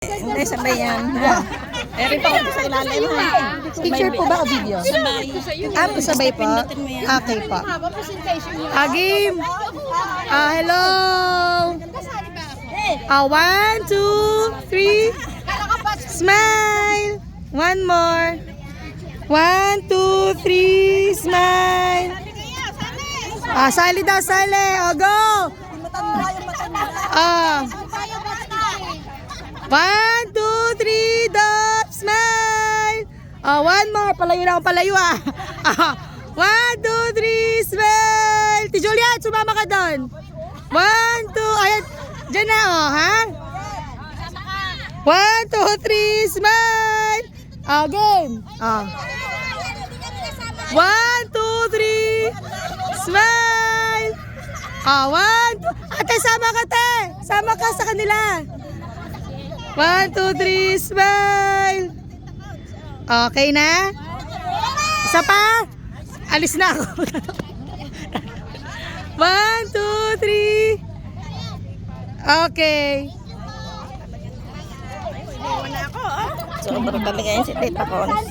Hindi, sabay yan. Meron pa ako sa ilalim ha. Picture po ba o video? Sabay. Sabay po? Okay po. Agim! Hello! 1, 2, 3. Smile! One more. 1, 2, 3. Smile! Sali daw, sali. Go! 1, 2, 3, dot, smile! One more. Palayo na ako, palayo 1, 2, 3, smile! Ti Juliet, sumama ka doon. 1, 2, ayan. Diyan na, ha? 1, 2, 3, smile! Game. 1, 2, 3, smile! 1, 2, ate, sama ka, te! Sama ka sa kanila. 1, 2, 3, smile! Okay na? Isa pa? Alis na ako. 1, 2, 3. Okay. Sobrang talaga yan si Tita Cons.